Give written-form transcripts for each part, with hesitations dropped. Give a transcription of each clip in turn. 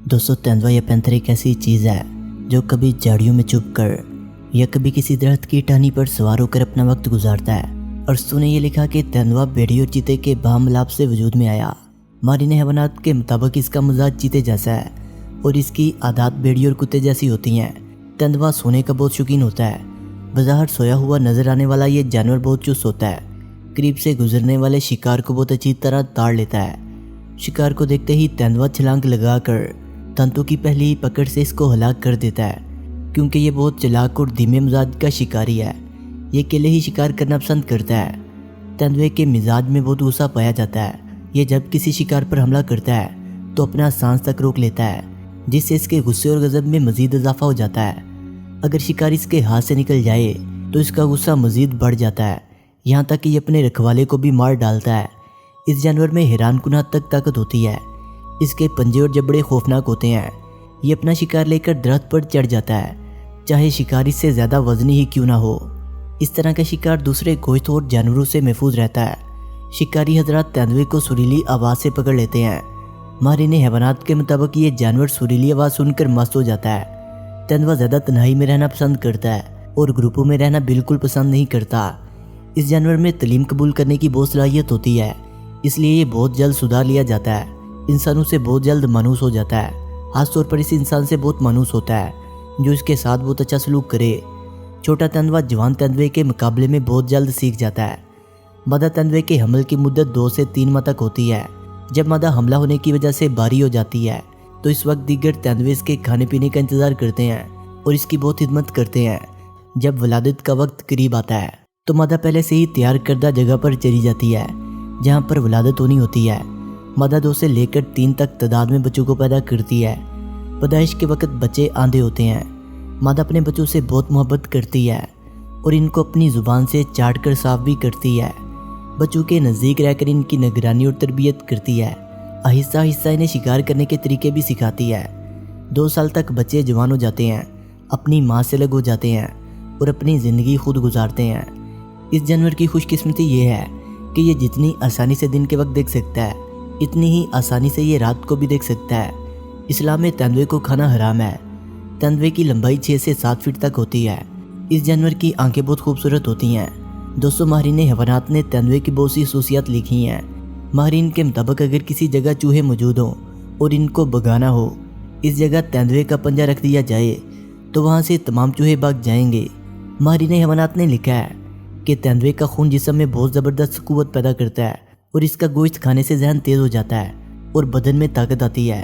दोस्तों तेंदुआ या पैंथर एक ऐसी चीज़ है जो कभी झाड़ियों में छुप कर या कभी किसी दरख्त की टहनी पर सवार होकर अपना वक्त गुजारता है। और ने ये लिखा कि तेंदुआ भेड़िए और चीते के बामलाप से वजूद में आया। मारिन हैवानात के मुताबिक इसका मिजाज चीते जैसा है और इसकी आदत भेड़िए और कुत्ते जैसी होती हैं। तेंदुआ सोने का बहुत शौकीन होता है। बाहर सोया हुआ नजर आने वाला ये जानवर बहुत चुस्त होता है। करीब से गुजरने वाले शिकार को बहुत अच्छी तरह ताड़ लेता है। शिकार को देखते ही तेंदुआ छलांग लगाकर तंतु की पहली पकड़ से इसको हलाक कर देता है। क्योंकि ये बहुत चालाक और धीमे मिजाज का शिकारी है, ये अकेले ही शिकार करना पसंद करता है। तेंदुए के मिजाज में बहुत गुस्सा पाया जाता है। ये जब किसी शिकार पर हमला करता है तो अपना सांस तक रोक लेता है, जिससे इसके गुस्से और गजब में मजीद इजाफा हो जाता है। अगर शिकार इसके हाथ से निकल जाए तो इसका गुस्सा मजीद बढ़ जाता है, यहाँ तक कि ये अपने रखवाले को भी मार डालता है। इस जानवर में हैरानकुन हद तक ताकत होती है। इसके पंजे और जबड़े खौफनाक होते हैं। ये अपना शिकार लेकर दरख्त पर चढ़ जाता है, चाहे शिकार इससे ज़्यादा वजनी ही क्यों ना हो। इस तरह का शिकार दूसरे गोश्त और जानवरों से महफूज रहता है। शिकारी हजरात तेंदुए को सुरीली आवाज़ से पकड़ लेते हैं। मारिन हैवानात के मुताबिक ये जानवर सुरीली आवाज़ सुनकर मस्त हो जाता है। तेंदुआ ज़्यादा तन्हाई में रहना पसंद करता है और ग्रुपों में रहना बिल्कुल पसंद नहीं करता। इस जानवर में तालीम कबूल करने की बहुत सलाहियत होती है, इसलिए ये बहुत जल्द सुधार लिया जाता है। इंसानों से बहुत जल्द मानूस हो जाता है। खास तौर पर इस इंसान से बहुत मानूस होता है जो इसके साथ बहुत अच्छा सलूक करे। छोटा तेंदुआ जवान तेंदुए के मुकाबले में बहुत जल्द सीख जाता है। मादा तेंदुए के हमल की मुद्दत 2 से 3 माह तक होती है। जब मादा हमला होने की वजह से बारी हो जाती है तो इस वक्त दीगर तेंदुए इसके खाने पीने का इंतजार करते हैं और इसकी बहुत खिदमत करते हैं। जब वलादत का वक्त करीब आता है तो मादा पहले से ही तैयार करदा जगह पर चली जाती है जहाँ पर वलादत होनी होती है। मादा 2 से लेकर 3 तक तादाद में बच्चों को पैदा करती है। पैदाइश के वक्त बच्चे आंधे होते हैं। मादा अपने बच्चों से बहुत मोहब्बत करती है और इनको अपनी ज़ुबान से चाट कर साफ भी करती है। बच्चों के नज़दीक रहकर इनकी निगरानी और तरबियत करती है। आहिस्ता आहिस्ता इन्हें शिकार करने के तरीके भी सिखाती है। 2 साल तक बच्चे जवान हो जाते हैं, अपनी माँ से अलग हो जाते हैं और अपनी ज़िंदगी खुद गुजारते हैं। इस जानवर की खुशकिस्मती ये है कि ये जितनी आसानी से दिन के वक्त देख सकता है इतनी ही आसानी से ये रात को भी देख सकता है। इस्लाम में तेंदुए को खाना हराम है। तेंदुए की लंबाई 6 से 7 फीट तक होती है। इस जानवर की आंखें बहुत खूबसूरत होती हैं। दोस्तों माहिरीन हैवानात ने तेंदुए की बहुत सी खसूसियात लिखी हैं। माहिरीन के मुताबिक अगर किसी जगह चूहे मौजूद हों और इनको भगाना हो, इस जगह तेंदुए का पंजा रख दिया जाए तो वहाँ से तमाम चूहे भाग जाएंगे। माहिरीन हैवानात ने लिखा है कि तेंदुए का खून जिस्म में बहुत ज़बरदस्त कुव्वत पैदा करता है और इसका गोश्त खाने से जहन तेज़ हो जाता है और बदन में ताकत आती है।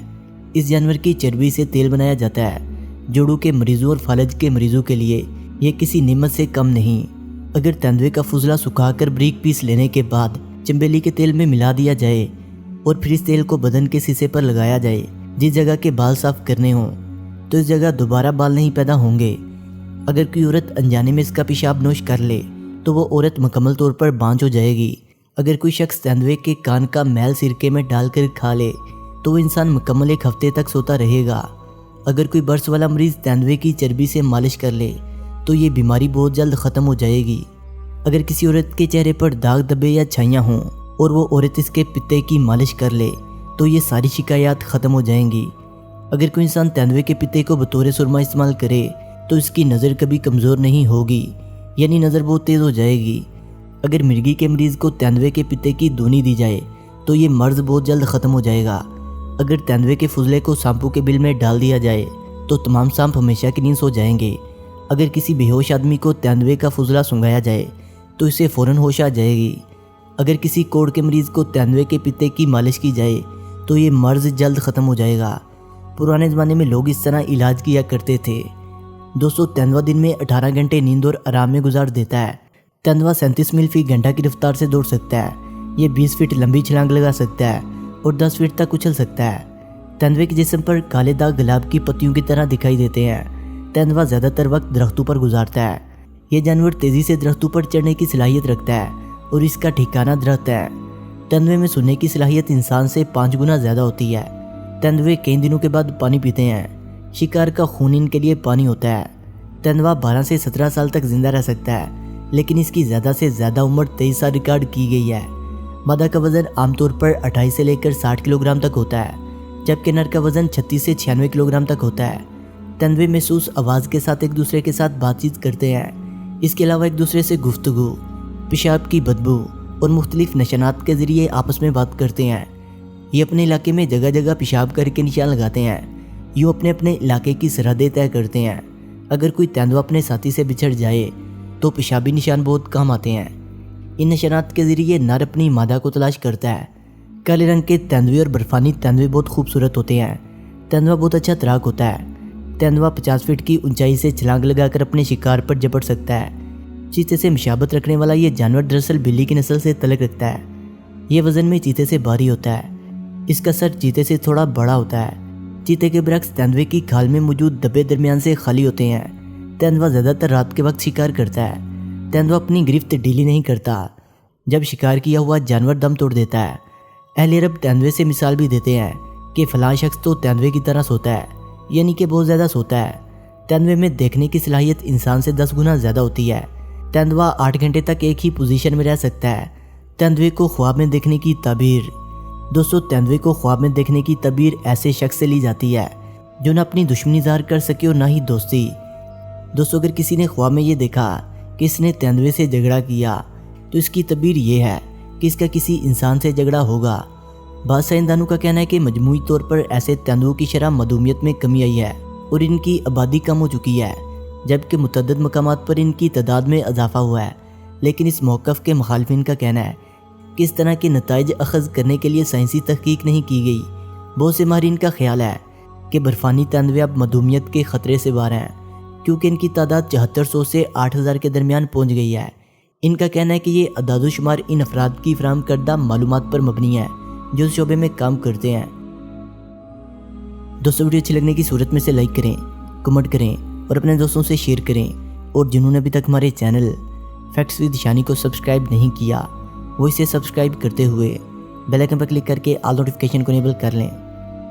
इस जानवर की चर्बी से तेल बनाया जाता है। जोड़ों के मरीजों और फालज के मरीजों के लिए ये किसी नेमत से कम नहीं। अगर तेंदुए का फुजला सुखाकर बारीक पीस लेने के बाद चंबेली के तेल में मिला दिया जाए और फिर इस तेल को बदन के शीशे पर लगाया जाए जिस जगह के बाल साफ करने हों, तो इस जगह दोबारा बाल नहीं पैदा होंगे। अगर कोई औरत अनजाने में इसका पेशाब नोश कर ले तो वो औरत मुकम्मल तौर पर बांझ हो जाएगी। अगर कोई शख्स तेंदुए के कान का मैल सिरके में डालकर खा ले तो वो इंसान मुकम्मल 1 हफ्ते तक सोता रहेगा। अगर कोई बर्स वाला मरीज़ तेंदुए की चर्बी से मालिश कर ले तो ये बीमारी बहुत जल्द ख़त्म हो जाएगी। अगर किसी औरत के चेहरे पर दाग धब्बे या छाइयाँ हों और वो औरत इसके पित्ते की मालिश कर ले तो ये सारी शिकायत ख़त्म हो जाएंगी। अगर कोई इंसान तेंदुए के पित्ते को बतौर सुरमा इस्तेमाल करे तो इसकी नज़र कभी कमज़ोर नहीं होगी, यानी नज़र बहुत तेज़ हो जाएगी। अगर मिर्गी के मरीज़ को तेंदुए के पित्ते की दूनी दी जाए तो ये मर्ज़ बहुत जल्द ख़त्म हो जाएगा। अगर तेंदुए के फुजले को सांपों के बिल में डाल दिया जाए तो तमाम सांप हमेशा के नींद सो जाएंगे। अगर किसी बेहोश आदमी को तेंदुए का फुजला सुंघाया जाए तो इसे फ़ौरन होश आ जाएगी। अगर किसी कोढ़ के मरीज़ को तेंदुए के पित्ते की मालिश की जाए तो ये मर्ज़ जल्द ख़त्म हो जाएगा। पुराने ज़माने में लोग इस तरह इलाज किया करते थे। दोस्तों तेंदुआ दिन में 18 घंटे नींद और आराम में गुजार देता है। तेंदुआ 37 मील फी घंटा की रफ्तार से दौड़ सकता है। ये 20 फीट लंबी छलांग लगा सकता है और 10 फीट तक उछल सकता है। तेंदुए के जिस्म पर काले दाग गुलाब की पत्तियों की तरह दिखाई देते हैं। तेंदुआ ज़्यादातर वक्त दरख्तों पर गुजारता है। ये जानवर तेज़ी से दरख्तों पर चढ़ने की सलाहियत रखता है और इसका ठिकाना दरख्त है। तेंदुए में सुनने की सलाहियत इंसान से 5 गुना ज़्यादा होती है। तेंदुए कई दिनों के बाद पानी पीते हैं। शिकार का खून इनके लिए पानी होता है। तेंदुआ 12 से 17 साल तक जिंदा रह सकता है, लेकिन इसकी ज़्यादा से ज़्यादा उम्र 23 साल रिकॉर्ड की गई है। मादा का वज़न आमतौर पर 28 से लेकर 60 किलोग्राम तक होता है। جبکہ نر کا وزن 36 سے 96 کلو گرام تک ہوتا ہے۔ تندوے محسوس آواز کے ساتھ ایک دوسرے کے ساتھ بات چیت کرتے ہیں۔ اس کے علاوہ ایک دوسرے سے گفتگو، پیشاب کی بدبو اور مختلف نشانات کے ذریعے آپس میں بات کرتے ہیں۔ یہ اپنے علاقے میں جگہ جگہ پیشاب کر کے نشان لگاتے ہیں۔ یہ اپنے اپنے علاقے کی سرحدیں طے کرتے ہیں۔ اگر کوئی تیندوا اپنے ساتھی سے بچھڑ جائے تو پیشابی نشان بہت کام آتے ہیں۔ ان نشانات کے ذریعے نر اپنی مادہ کو تلاش کرتا ہے۔ کالے رنگ کے تیندوے اور برفانی تیندوے بہت خوبصورت ہوتے ہیں۔ تیندوا بہت اچھا تیراک ہوتا ہے۔ تیندوا 50 فٹ کی اونچائی سے چھلانگ لگا کر اپنے شکار پر جپٹ سکتا ہے۔ چیتے سے مشابہت رکھنے والا یہ جانور دراصل بلی کی نسل سے تعلق رکھتا ہے۔ یہ وزن میں چیتے سے بھاری ہوتا ہے۔ اس کا سر چیتے سے تھوڑا بڑا ہوتا ہے۔ چیتے کے برعکس تیندوے کی کھال میں موجود دبے درمیان سے خالی ہوتے ہیں۔ تیندوا زیادہ تر رات کے وقت شکار کرتا ہے۔ تیندوا اپنی گرفت ڈھیلی نہیں کرتا۔ جب شکار کیا ہوا جانور دم توڑ دیتا ہے۔ اہل عرب تیندوے سے مثال بھی دیتے ہیں کہ فلاں شخص تو تیندوے کی طرح سوتا ہے، یعنی کہ بہت زیادہ سوتا ہے۔ تیندوے میں دیکھنے کی صلاحیت انسان سے 10 گنا زیادہ ہوتی ہے۔ تیندوا 8 گھنٹے تک ایک ہی پوزیشن میں رہ سکتا ہے۔ تیندوے کو خواب میں دیکھنے کی تعبیر۔ دوستو، تیندوے کو خواب میں دیکھنے کی تعبیر ایسے شخص سے لی جاتی ہے جو نہ اپنی دشمنی ظاہر کر سکے اور نہ ہی دوستی۔ دوستو، اگر کسی نے خواب میں یہ دیکھا کہ اس نے تیندوے سے جھگڑا کیا تو اس کی تعبیر یہ ہے کہ اس کا کسی انسان سے جھگڑا ہوگا۔ بعض سائنسدانوں کا کہنا ہے کہ مجموعی طور پر ایسے تیندووں کی شرح معدومیت میں کمی آئی ہے اور ان کی آبادی کم ہو چکی ہے، جبکہ متعدد مقامات پر ان کی تعداد میں اضافہ ہوا ہے۔ لیکن اس موقف کے مخالفین کا کہنا ہے کہ اس طرح کے نتائج اخذ کرنے کے لیے سائنسی تحقیق نہیں کی گئی۔ بہت سے ماہرین کا خیال ہے کہ برفانی تیندوے اب معدومیت کے خطرے سے باہر ہیں، کیونکہ ان کی تعداد 7400 سے 8000 کے درمیان پہنچ گئی ہے۔ ان کا کہنا ہے کہ یہ اعداد و شمار ان افراد کی فراہم کردہ معلومات پر مبنی ہے جو اس شعبے میں کام کرتے ہیں۔ دوستو، ویڈیو اچھی لگنے کی صورت میں سے لائک کریں، کمنٹ کریں اور اپنے دوستوں سے شیئر کریں، اور جنہوں نے ابھی تک ہمارے چینل فیکٹس ود شانی کو سبسکرائب نہیں کیا وہ اسے سبسکرائب کرتے ہوئے بیل آئکن پر کلک کر کے آل نوٹیفیکیشن کو انیبل کر لیں۔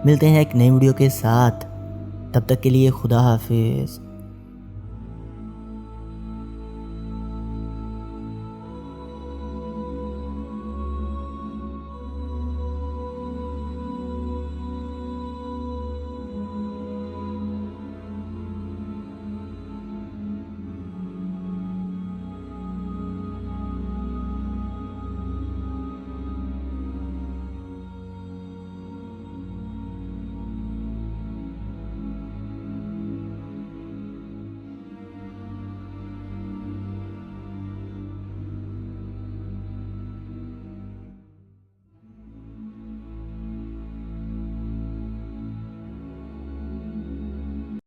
ملتے ہیں ایک نئی ویڈیو کے ساتھ، تب تک کے لیے خدا حافظ۔